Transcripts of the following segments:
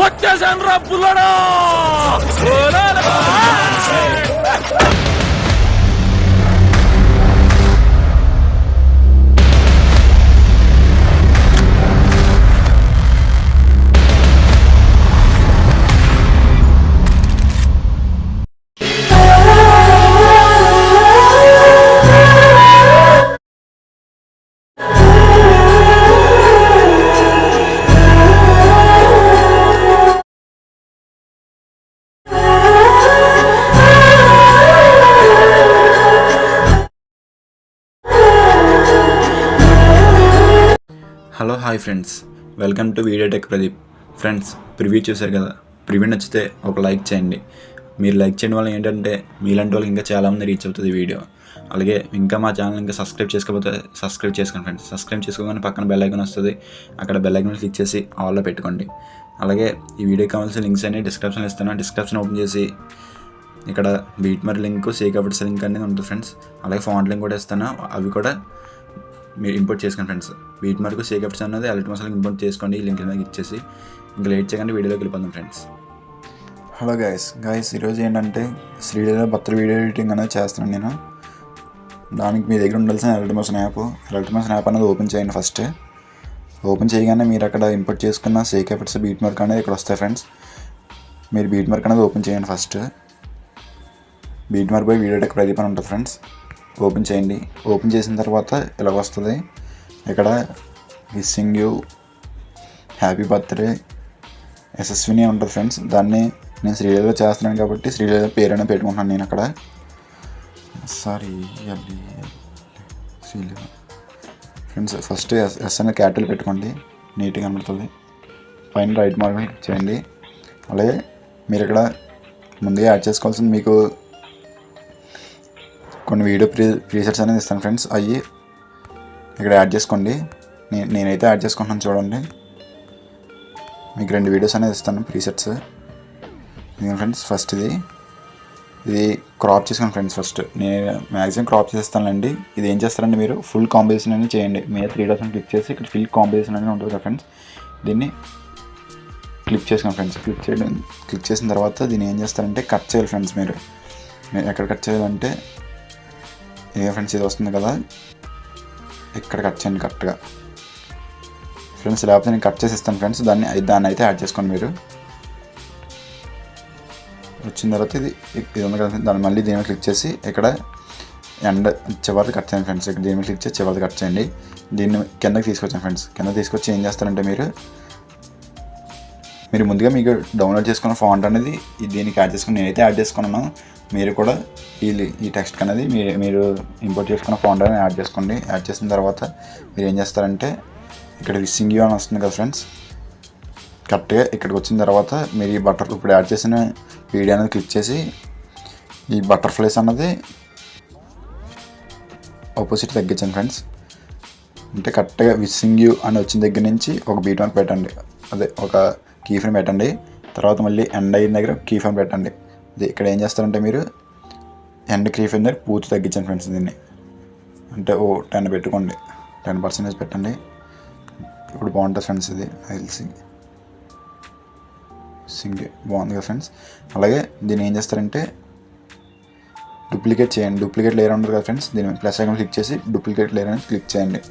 వచ్చేసాను రా పుల్లడా. Hello hi friends, welcome to video tech Pradeep. Friends, preview చూశారు కదా. ప్రివ్యూ నచ్చితే ఒక లైక్ చేయండి. మీరు లైక్ చేయడం వల్ల ఏంటంటే మీలాంటి వాళ్ళకి ఇంకా చాలామంది రీచ్ అవుతుంది వీడియో. అలాగే ఇంకా మా ఛానల్ ఇంకా సబ్స్క్రైబ్ చేసుకోకపోతే సబ్స్క్రైబ్ చేసుకోండి ఫ్రెండ్స్. సబ్స్క్రైబ్ చేసుకోగానే పక్కన బెల్ ఐకాన్ వస్తుంది. అక్కడ బెల్ ఐకాన్ క్లిక్ చేసి ఆల్లో పెట్టుకోండి. అలాగే ఈ వీడియోకి కావాల్సిన లింక్స్ అన్ని డిస్క్రిప్షన్లో ఇస్తాను. డిస్క్రిప్షన్ ఓపెన్ చేసి ఇక్కడ బీట్మర్ లింక్, సేకవర్డ్స్ లింక్ అనేది ఉంటుంది ఫ్రెండ్స్. అలాగే ఫాంట్ లింక్ కూడా ఇస్తాను, అవి కూడా మీరు ఇంపోర్ట్ చేసుకోండి ఫ్రెండ్స్. బీట్మార్క్, సేకప్స్ అన్నది అలర్ట్ మసాలా ఇంపోర్ట్ చేసుకోండి. ఈ లింక్ మీద ఇచ్చేసి ఇంకా లేట్ చేయకండి, వీడియోలోకి వెళ్ళిపోతాం ఫ్రెండ్స్. హలో గైస్ ఈరోజు ఏంటంటే శ్రీలీల బర్త్డే వీడియో ఎడిటింగ్ అనేది చేస్తున్నాను నేను. దానికి మీ దగ్గర ఉండాల్సిన అలర్ట్ మసాలా యాప్ అనేది ఓపెన్ చేయండి. ఫస్ట్ ఓపెన్ చేయగానే మీరు అక్కడ ఇంపోర్ట్ చేసుకున్న సేకప్స్, బీట్మార్క్ అనేది ఇక్కడ వస్తాయి ఫ్రెండ్స్. మీరు బీట్మార్క్ అనేది ఓపెన్ చేయండి. ఫస్ట్ బీట్మార్క్ బై వీడియో టెక్ ప్రదీప్ అని ఉంటుంది ఫ్రెండ్స్. ఓపెన్ చేయండి. ఓపెన్ చేసిన తర్వాత ఇలా వస్తుంది. ఇక్కడ విషింగ్ యూ హ్యాపీ బర్త్డే యశస్విని ఉంటుంది ఫ్రెండ్స్. దాన్ని నేను శ్రీలీల చేస్తున్నాను కాబట్టి శ్రీలీల పేరు అనేది పెట్టుకుంటున్నాను నేను అక్కడ. శ్రీలీల ఫ్రెండ్స్. ఫస్ట్ ఎస్ అనేది క్యాపిటల్ పెట్టుకోండి, నీట్గా కనబడుతుంది. పైన రైట్ మార్క్ చేయండి. అలాగే మీరు ఇక్కడ ముందుగా యాడ్ చేసుకోవాల్సింది మీకు కొన్ని వీడియో ప్రీసెట్స్ అనేది ఇస్తాను ఫ్రెండ్స్. అవి ఇక్కడ యాడ్ చేసుకోండి. నేనైతే యాడ్ చేసుకుంటున్నాను చూడండి. మీకు 2 వీడియోస్ అనేది ఇస్తాను ప్రీసెట్స్. ఇది ఫ్రెండ్స్ ఫస్ట్ ఇది క్రాప్ చేసుకోండి ఫ్రెండ్స్. ఫస్ట్ నేను మ్యాక్సిమం క్రాప్ చేస్తానండి. ఇది ఏం చేస్తారంటే మీరు ఫుల్ కాంబినేషన్ అనేది చేయండి. మీరు 3 డాట్స్ క్లిక్ చేసి ఇక్కడ ఫుల్ కాంబినేషన్ అనేది ఉంటుంది కదా ఫ్రెండ్స్. దీన్ని క్లిక్ చేసుకోండి ఫ్రెండ్స్. క్లిక్ చేసిన తర్వాత దీన్ని ఏం చేస్తారంటే కట్ చేయాలి ఫ్రెండ్స్. మీరు ఎక్కడ కట్ చేయాలంటే ఫ్రెండ్స్ ఇది వస్తుంది కదా, ఇక్కడ కట్ చేయండి కరెక్ట్గా ఫ్రెండ్స్. లేకపోతే నేను కట్ చేసి ఇస్తాను ఫ్రెండ్స్. దాన్ని అయితే యాడ్ చేసుకోండి. మీరు వచ్చిన తర్వాత ఇది ఉంది కదా, దాన్ని మళ్ళీ దీని మీద క్లిక్ చేసి ఇక్కడ ఎండ్ చివరిది కట్ చేయండి ఫ్రెండ్స్. ఇక్కడ దీని మీద క్లిక్ చేసి చివరిది కట్ చేయండి. దీన్ని కిందకి తీసుకొచ్చాను ఫ్రెండ్స్. కింద తీసుకొచ్చి ఏం చేస్తారంటే మీరు ముందుగా మీకు డౌన్లోడ్ చేసుకున్న ఫాంట్ అనేది దీనికి యాడ్ చేసుకుని నేనైతే యాడ్ చేసుకున్నాను. మీరు కూడా ఈ టెక్స్ట్ అనేది మీరు ఇంపోర్ట్ చేసుకున్న ఫాంట్ అనేది యాడ్ చేసుకోండి. యాడ్ చేసిన తర్వాత మీరు ఏం చేస్తారంటే ఇక్కడ విషింగ్ యూ అని వస్తుంది కదా ఫ్రెండ్స్. కరెక్ట్గా ఇక్కడికి వచ్చిన తర్వాత మీరు ఈ ఇప్పుడు యాడ్ చేసిన వీడియో అనేది క్లిక్ చేసి ఈ బటర్ఫ్లైస్ అన్నది ఆపోజిట్ తగ్గించండి ఫ్రెండ్స్. అంటే కరెక్ట్గా విషింగ్ యూ అని వచ్చిన దగ్గర నుంచి ఒక బీట్ మార్క్ పెట్టండి, అదే ఒక కీ ఫ్రేమ్ పెట్టండి. తర్వాత మళ్ళీ ఎండ్ అయిన దగ్గర కీ ఫ్రేమ్ పెట్టండి. ఇక్కడ ఏం చేస్తారంటే మీరు ఎండ్ కీ ఫ్రేమ్ దగ్గర పూర్తి తగ్గించండి ఫ్రెండ్స్. దీన్ని అంటే 10 పెట్టుకోండి, 10% పెట్టండి. ఇప్పుడు బాగుంటుంది ఫ్రెండ్స్. ఇది సింగ్ బాగుంది కదా ఫ్రెండ్స్. అలాగే దీన్ని ఏం చేస్తారంటే డూప్లికేట్ చేయండి. డూప్లికేట్ లేయర్ ఉంటుంది కదా ఫ్రెండ్స్. దీన్ని ప్లస్ ఐకాన్ క్లిక్ చేసి డూప్లికేట్ లేయర్ అనేది క్లిక్ చేయండి.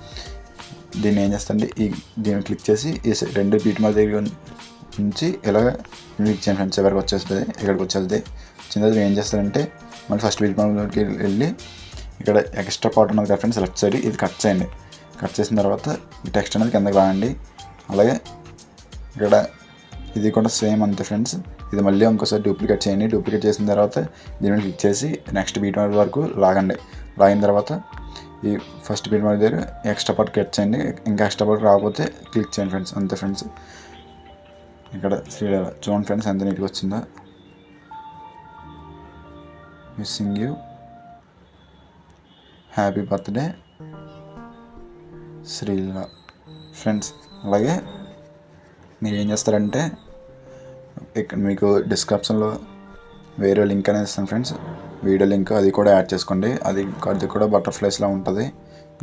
దీన్ని ఏం చేస్తారంటే దీన్ని క్లిక్ చేసి ఈ 2 బీట్ మార్క్ దగ్గర నుంచి ఇలాగ క్లిక్ చేయండి ఫ్రెండ్స్. ఎవరికి వచ్చేస్తుంది, ఇక్కడికి వచ్చేస్తుంది. వచ్చిన తర్వాత ఏం చేస్తారంటే మళ్ళీ ఫస్ట్ బీట్ మార్క్కి వెళ్ళి ఇక్కడ ఎక్స్ట్రా పార్ట్ ఉన్నది కదా ఫ్రెండ్స్, లెఫ్ట్ సైడ్ ఇది కట్ చేయండి. కట్ చేసిన తర్వాత ఈ టెక్స్ట్ అనేది కిందకి రాయండి. అలాగే ఇక్కడ ఇది కూడా సేమ్ అంతే ఫ్రెండ్స్. ఇది మళ్ళీ ఇంకోసారి డూప్లికేట్ చేయండి. డూప్లికేట్ చేసిన తర్వాత దీని మీద క్లిక్ చేసి నెక్స్ట్ బీట్ మార్క్ వరకు లాగండి. లాగిన తర్వాత ఈ ఫస్ట్ బీట్ మార్క్ దగ్గర ఎక్స్ట్రా పార్ట్ కట్ చేయండి. ఇంకా ఎక్స్ట్రా పార్ట్ రాకపోతే క్లిక్ చేయండి ఫ్రెండ్స్. అంతే ఫ్రెండ్స్. ఇక్కడ శ్రీలీల చూడండి ఫ్రెండ్స్ ఎంత నీట్గా వచ్చిందో. Wishing you happy birthday Sreeleela friends. అలాగే మీరు ఏం చేస్తారంటే ఇక్కడ మీకు డిస్క్రిప్షన్లో వేరే లింక్ అనేది ఇస్తాను ఫ్రెండ్స్, వీడియో లింక్. అది కూడా యాడ్ చేసుకోండి. అది కూడా బటర్ఫ్లైస్లో ఉంటుంది.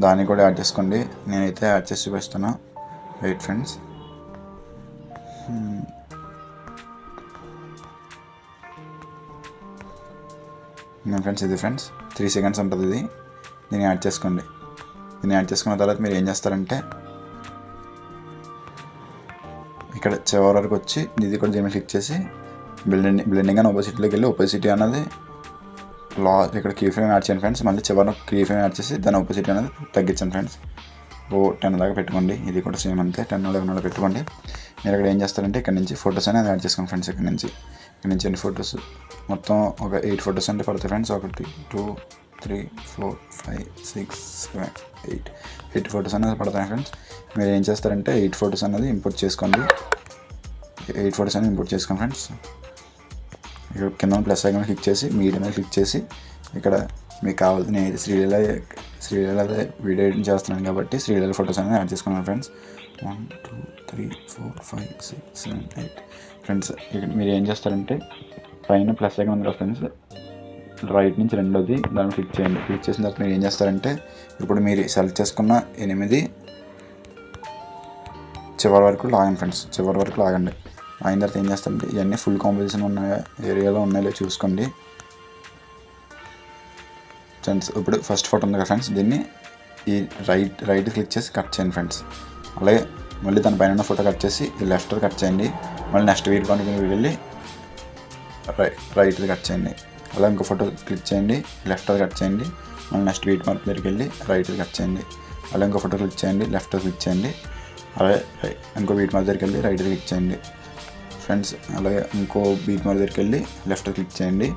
దాన్ని కూడా యాడ్ చేసుకోండి. నేనైతే యాడ్ చేసి చూపిస్తాను. Wait friends. ఇంకా ఫ్రెండ్స్ ఇది ఫ్రెండ్స్ 3 సెకండ్స్ ఉంటుంది ఇది. దీన్ని యాడ్ చేసుకోండి. దీన్ని యాడ్ చేసుకున్న తర్వాత మీరు ఏం చేస్తారంటే ఇక్కడ చివరి వరకు వచ్చి ఇది కూడా దీన్ని క్లిక్ చేసి బ్లెండింగ్ అని ఒపోసిటీలోకి వెళ్ళి ఒపోసిటీ అన్నది ఇక్కడ కీ ఫ్రేమ్ యాడ్ చేయండి ఫ్రెండ్స్. మళ్ళీ చివరిలో కీ ఫ్రేమ్ యాడ్ చేసి దాని ఒపోసిటీ అనేది తగ్గించండి ఫ్రెండ్స్. 10 దాకా పెట్టుకోండి. ఇది కూడా సేమ్ అంతే 10 11 పెట్టుకోండి. మీరు ఇక్కడ ఏం చేస్తారంటే ఇక్కడ నుంచి ఫొటోస్ అనేది యాడ్ చేసుకోండి ఫ్రెండ్స్. ఇక్కడ నుంచి ఎన్ని ఫొటోస్ మొత్తం ఒక 8 ఫొటోస్ అంటే పడతాయి ఫ్రెండ్స్. 1 2 3 4 5 6 7 8 ఫొటోస్ అనేది పడతాయి ఫ్రెండ్స్. మీరు ఏం చేస్తారంటే 8 ఫొటోస్ అనేది ఇంపోర్ట్ చేసుకోండి. 8 ఫొటోస్ అనేది ఇంపోర్ట్ చేసుకోండి ఫ్రెండ్స్. ఇక్కడ కింద ప్లస్ ఐకాన్ క్లిక్ చేసి మీడియా మీద క్లిక్ చేసి ఇక్కడ మీకు కావాల్సిన నేను శ్రీలీల వీడియో ఎడిటింగ్ చేస్తున్నాను కాబట్టి శ్రీలీల ఫొటోస్ అనేది యాడ్ చేసుకున్నాను ఫ్రెండ్స్. 1 2 3 4 5 6 7 8 ఫ్రెండ్స్. ఇక్కడ మీరు ఏం చేస్తారంటే పైన ప్లస్ ఐకాన్ ఉంది కదా ఫ్రెండ్స్, రైట్ నుంచి రెండోది దాన్ని క్లిక్ చేయండి. క్లిక్ చేసిన తర్వాత మీరు ఏం చేస్తారంటే ఇప్పుడు మీరు సెలెక్ట్ చేసుకున్న 8 చివరి వరకు లాగండి ఫ్రెండ్స్. చివరి వరకు లాగండి. అయిన తర్వాత ఏం చేస్తారంటే ఇవన్నీ ఫుల్ కాంపోజిషన్ ఉన్న ఏరియాలో ఉన్నాయో చూసుకోండి ఫ్రెండ్స్. ఇప్పుడు ఫస్ట్ ఫోటో ఉంది కదా ఫ్రెండ్స్, దీన్ని ఈ రైట్ క్లిక్ చేసి కట్ చేయండి ఫ్రెండ్స్. అలాగే మళ్ళీ దాని పైన ఉన్న ఫోటో కట్ చేసి ఈ లెఫ్ట్ కట్ చేయండి. మళ్ళీ నెక్స్ట్ వీడియో కాంటికి వెళ్ళి రైట్ కట్ చేయండి. అలా ఇంకో ఫోటో క్లిక్ చేయండి, లెఫ్ట్ కట్ చేయండి. మళ్ళీ నెక్స్ట్ వీడియో కాంటి దగ్గరికి వెళ్ళి రైట్ కట్ చేయండి. అలా ఇంకో ఫోటో క్లిక్ చేయండి, లెఫ్ట్ క్లిక్ చేయండి. అలాగే ఇంకో వీడియో కాంటి దగ్గరికి వెళ్ళి రైట్ క్లిక్ చేయండి ఫ్రెండ్స్. అలాగే ఇంకో బీట్ మార్క్ దగ్గరికి వెళ్ళి లెఫ్ట్ క్లిక్ చేయండి.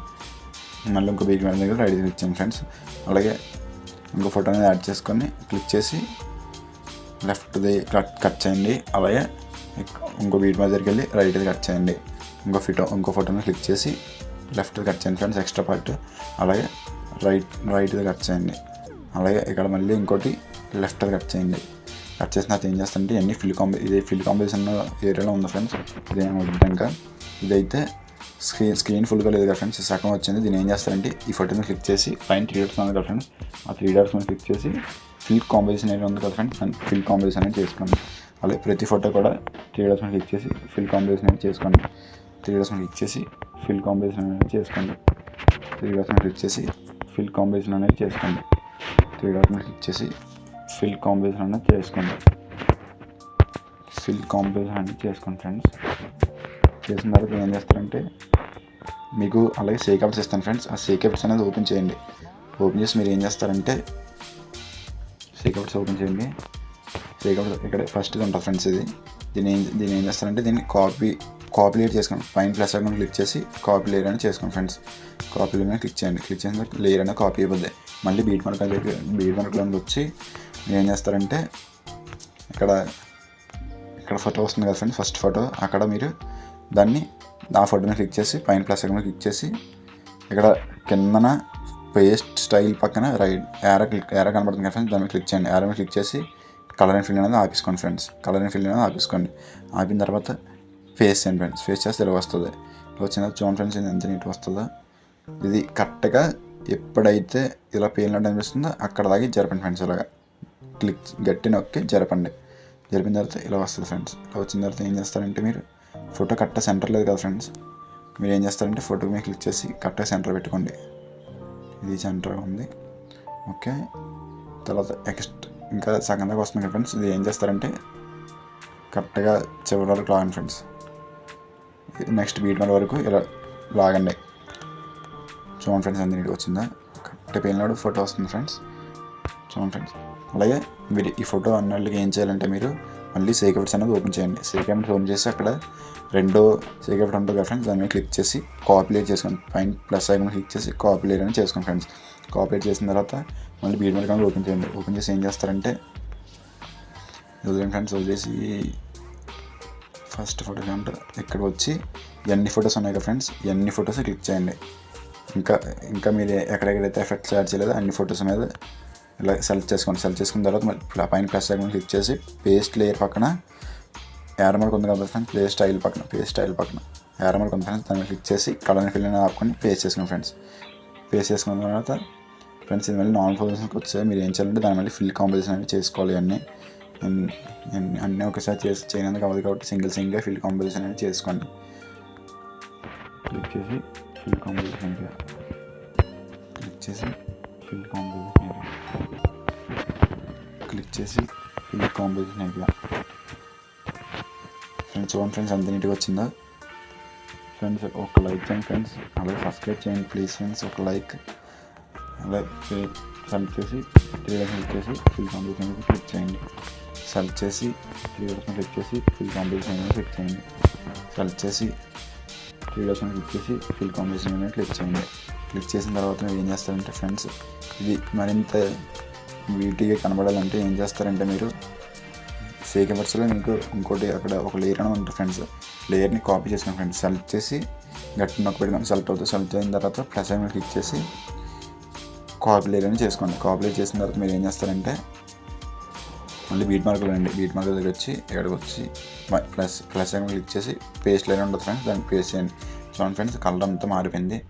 మళ్ళీ ఇంకో బీట్ మార్క్ దగ్గర రైట్ క్లిక్ చేయండి ఫ్రెండ్స్. అలాగే ఇంకో ఫోటో అనేది యాడ్ చేసుకొని క్లిక్ చేసి లెఫ్ట్ది కట్ చేయండి. అలాగే ఇంకో బీట్ మార్క్ దగ్గరికి వెళ్ళి రైట్ది కట్ చేయండి. ఇంకో ఫోటోని క్లిక్ చేసి లెఫ్ట్ కట్ చేయండి ఫ్రెండ్స్ ఎక్స్ట్రా పార్ట్. అలాగే రైట్ది కట్ చేయండి. అలాగే ఇక్కడ మళ్ళీ ఇంకోటి లెఫ్ట్ది కట్ చేయండి. కట్ చేసిన తర్వాత ఏం చేస్తారంటే ఇవన్నీ ఫిల్ కాంబినేషన్ ఏరియాలో ఉంది ఫ్రెండ్స్. ఇదేం అవుతుంది ఇంకా ఇదైతే స్క్రీన్ ఫుల్గా లేదు కదా ఫ్రెండ్స్, సగం వచ్చింది. దీన్ని ఏం చేస్తారంటే ఈ ఫోటోని క్లిక్ చేసి పైన 3 డాట్స్ ఉంది కదా ఫ్రెండ్స్, ఆ 3 డాట్స్ మీద క్లిక్ చేసి ఫిల్ కాంబినేషన్ ఏరియా ఉంది కదా ఫ్రెండ్స్, ఫిల్ కాంబినేషన్ అనేది చేసుకోండి. అలాగే ప్రతి ఫోటో కూడా 3 డాట్స్ మీద క్లిక్ చేసి ఫిల్ కాంబినేషన్ అనేది చేసుకోండి. 3 డాట్స్ మీద క్లిక్ చేసి ఫిల్ కాంబినేషన్ అనేది చేసుకోండి. 3 డాట్స్ మీద క్లిక్ చేసి ఫిల్ కాంబినేషన్ అనేది చేసుకోండి. 3 డాట్స్ మీద క్లిక్ చేసి ఫిల్ కాంబినేషన్ అనేది చేసుకోండి. ఫిల్ కాంబినేషన్ అనేది చేసుకోండి ఫ్రెండ్స్. చేసిన తర్వాత ఏం చేస్తారంటే మీకు అలాగే షేక్ అవుట్స్ ఇస్తాను ఫ్రెండ్స్. ఆ షేక్ అవుట్స్ అనేది ఓపెన్ చేయండి. ఓపెన్ చేసి మీరు ఏం చేస్తారంటే షేక్ అవుట్స్ ఓపెన్ చేయండి. షేక్ అవుట్స్ ఇక్కడ ఫస్ట్ ఉంటుంది ఫ్రెండ్స్. దీన్ని ఏం చేస్తారంటే దీన్ని కాపీ లేయర్ చేసుకోండి. పైన ప్లస్ ఐకాన్ క్లిక్ చేసి కాపీ లేయర్ అనేది చేసుకోండి ఫ్రెండ్స్. కాపీ లేయర్ అనేది క్లిక్ చేయండి. క్లిక్ చేసిన తర్వాత లేయర్ అనేది కాపీ అయిపోద్ది. మళ్ళీ బీట్ మార్క్లో వచ్చి మీరు ఏం చేస్తారంటే ఇక్కడ ఫోటో వస్తుంది కదా ఫ్రెండ్స్, ఫస్ట్ ఫోటో. అక్కడ మీరు దాన్ని ఆ ఫోటోని క్లిక్ చేసి పైన ప్లస్ ఐకాన్ క్లిక్ చేసి ఇక్కడ కిందన పేస్ట్ స్టైల్ పక్కన యారో కనబడుతుంది కదా ఫ్రెండ్స్, దాన్ని క్లిక్ చేయండి. యారో మీద క్లిక్ చేసి కలర్ అండ్ ఫిల్ అనేది ఆపేసుకోండి ఫ్రెండ్స్. కలర్ అండ్ ఫిల్ అనేది ఆపేసుకోండి. ఆపిన తర్వాత ఫేస్ చేయండి ఫ్రెండ్స్. ఫేస్ చేస్తే ఇలా వస్తుంది. వచ్చిన చూడండి ఫ్రెండ్స్ ఎంత నీట్గా వస్తుందో. ఇది కరెక్ట్గా ఎప్పుడైతే ఇలా పేలినట్టు అనిపిస్తుందో అక్కడ దాకా జరపండి ఫ్రెండ్స్. ఇలాగా గట్టి నొక్కి జరపండి. జరిపిన తర్వాత ఇలా వస్తుంది ఫ్రెండ్స్. ఇలా వచ్చిన తర్వాత ఏం చేస్తారంటే మీరు ఫోటో కరెక్ట్గా సెంటర్ లేదు కదా ఫ్రెండ్స్, మీరు ఏం చేస్తారంటే ఫోటో మీద క్లిక్ చేసి కరెక్ట్గా సెంటర్ పెట్టుకోండి. ఇది సెంటర్గా ఉంది. ఓకే, తర్వాత ఇంకా సగం దాకా వస్తుంది కదా ఫ్రెండ్స్. ఇది ఏం చేస్తారంటే కరెక్ట్గా చివరి వరకు లాగండి ఫ్రెండ్స్. నెక్స్ట్ బీట్ మార్క్ వరకు ఇలా లాగండి. చూడండి ఫ్రెండ్స్ ఎంత నీట్గా వచ్చిందా. కరెక్ట్ పేలినాడు ఫోటో వస్తుంది ఫ్రెండ్స్. చూడండి ఫ్రెండ్స్. అలాగే మీరు ఈ ఫోటో అన్నట్లుగా ఏం చేయాలంటే మీరు మళ్ళీ షేక్ అవుట్స్ అనేది ఓపెన్ చేయండి. షేక్ అవుట్స్ ఓపెన్ చేసి అక్కడ రెండో షేక్ అవుట్ ఉంటుంది కదా ఫ్రెండ్స్, దాని మీద క్లిక్ చేసి కాపీ లేయర్ చేసుకోండి. పైన ప్లస్ ఐకాన్ క్లిక్ చేసి కాపీ లేయర్ అని చేసుకోండి ఫ్రెండ్స్. కాపీ లేయర్ చేసిన తర్వాత మళ్ళీ బీట్ మార్క్ అనేది ఓపెన్ చేయండి. ఓపెన్ చేసి ఏం చేస్తారంటే వదిలేండి ఫ్రెండ్స్. వదిలేసి ఫస్ట్ ఫోటో అంటే ఇక్కడ వచ్చి ఎన్ని ఫొటోస్ ఉన్నాయి కదా ఫ్రెండ్స్, ఎన్ని ఫొటోస్ క్లిక్ చేయండి. ఇంకా మీరు ఎక్కడెక్కడైతే ఎఫెక్ట్స్ యాడ్ చేయలేదో అన్ని ఫొటోస్ మీద ఇలా సెలెక్ట్ చేసుకోండి. సెలెక్ట్ చేసుకున్న తర్వాత మళ్ళీ పైన ప్లస్ ఐకాన్ క్లిక్ చేసి పేస్ట్ లేయర్ పక్కన యారో మార్క్ ఉంది కదా ఫ్రెండ్స్, పేస్ట్ స్టైల్ పక్కన యారో మార్క్ ఉంది ఫ్రెండ్స్, దాన్ని క్లిక్ చేసి కలర్ ఫిల్ అనేది ఆపుకొని పేస్ట్ చేసుకోండి ఫ్రెండ్స్. పేస్ట్ చేసుకున్న తర్వాత ఫ్రెండ్స్ ఇది మళ్ళీ నార్మల్ పొజిషన్కి వచ్చే మీరు ఏం చేయాలంటే దాని మళ్ళీ ఫిల్ కాంబినేషన్ అనేది చేసుకోవాలి. అన్నీ ఒకసారి చేయనందుకు అవ్వదు కాబట్టి సింగిల్గా ఫిల్ కాంబినేషన్ అనేది చేసుకోండి. క్లిక్ చేసి ఫిల్ కాంబినేషన్ క్లిక్ చేసి ఫిల్ కాంపోజిషన్ ఏరియా క్లిక్ చేసి ఫిల్ కాంపోజిషన్ ఏరియా. ఫ్రెండ్స్ చూడండి ఫ్రెండ్స్ ఎంత నీట్గా వచ్చిందో. ఫ్రెండ్స్ ఒక లైక్ చేయండి ఫ్రెండ్స్, అలాగే సబ్స్క్రైబ్ చేయండి ప్లీజ్ ఫ్రెండ్స్. ఒక లైక్ అలాగే సెలెక్ట్ చేసి 3 డాట్స్ క్లిక్ చేసి ఫిల్ కాంపోజిషన్ క్లిక్ చేయండి. సెలెక్ట్ చేసి 3 డాట్స్ క్లిక్ చేసి ఫిల్ కాంపోజిషన్ క్లిక్ చేయండి. సెలెక్ట్ చేసి 3 డాట్స్ క్లిక్ చేసి ఫిల్ కాంపోజిషన్ క్లిక్ చేయండి. క్లిక్ చేసిన తర్వాత మీరు ఏం చేస్తారంటే ఫ్రెండ్స్, ఇది మరింత బ్యూటీగా కనబడాలంటే ఏం చేస్తారంటే మీరు ఫేక్ ఎఫర్ట్స్లో మీకు ఇంకోటి అక్కడ ఒక లేయర్ అని ఉంటుంది ఫ్రెండ్స్. లేయర్ని కాపీ చేసుకోండి ఫ్రెండ్స్. సెలెక్ట్ చేసి గట్టి నొక్క పెట్టుకొని సెలెక్ట్ అవుతుంది. సెలెక్ట్ అయిన తర్వాత ప్లస్ ఐకాన్ క్లిక్ చేసి కాపీ లేయర్ అని చేసుకోండి. కాపీ లేయర్ చేసిన తర్వాత మీరు ఏం చేస్తారంటే మళ్ళీ బీట్ మార్కులు అండి, బీట్ మార్కుల దగ్గర వచ్చి ఇక్కడికి వచ్చి ప్లస్ ఐకాన్ క్లిక్ చేసి పేస్ట్ లేయర్ ఉంటుంది ఫ్రెండ్స్, దాన్ని పేస్ట్ చేయండి. చూడండి ఫ్రెండ్స్ కలర్ అంతా మారిపోయింది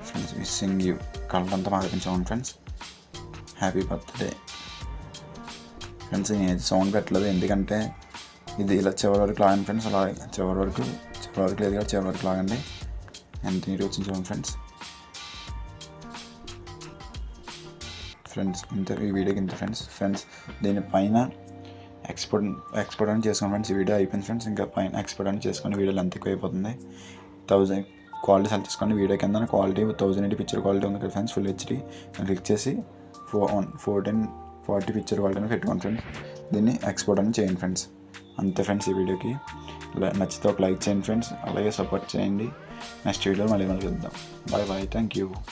ఫ్రెండ్స్. విషింగ్ యూ కలర్ అంతా మారిపోయింది చూడండి ఫ్రెండ్స్. Happy birthday friends. నేను సౌండ్ పెట్టలేదు ఎందుకంటే ఇది ఇలా చివరి వరకు లాగండి ఫ్రెండ్స్. అలా చివరి వరకు లేదు కదా, చివరి వరకు లాగండి. ఎంత నీట్గా వచ్చింది చూడండి ఫ్రెండ్స్. ఇంత ఈ వీడియోకి ఇంత ఫ్రెండ్స్. దీనిపైన ఎక్స్పోర్ట్ అని చేసుకోండి ఫ్రెండ్స్. ఈ వీడియో అయిపోయింది ఫ్రెండ్స్. ఇంకా పైన ఎక్స్పోర్ట్ అని చేసుకోండి. వీడియోలో ఎంత ఎక్కువ అయిపోతుంది. 1000 క్వాలిటీ సెలెక్ట్ చేసుకోండి. వీడియో కింద క్వాలిటీ 1080 పిక్చర్ క్వాలిటీ ఉంది కదా ఫ్రెండ్స్, ఫుల్ హెచ్డీ. క్లిక్ చేసి 1440 పిక్చర్ క్వాలిటీ అని పెట్టుకోండి ఫ్రెండ్స్. దీన్ని ఎక్స్పోర్ట్ అని చేయండి ఫ్రెండ్స్. అంతే ఫ్రెండ్స్. ఈ వీడియోకి నచ్చితే ఒక లైక్ చేయండి ఫ్రెండ్స్, అలాగే సపోర్ట్ చేయండి. నెక్స్ట్ వీడియో మళ్ళీ చూద్దాం. Bye thank you.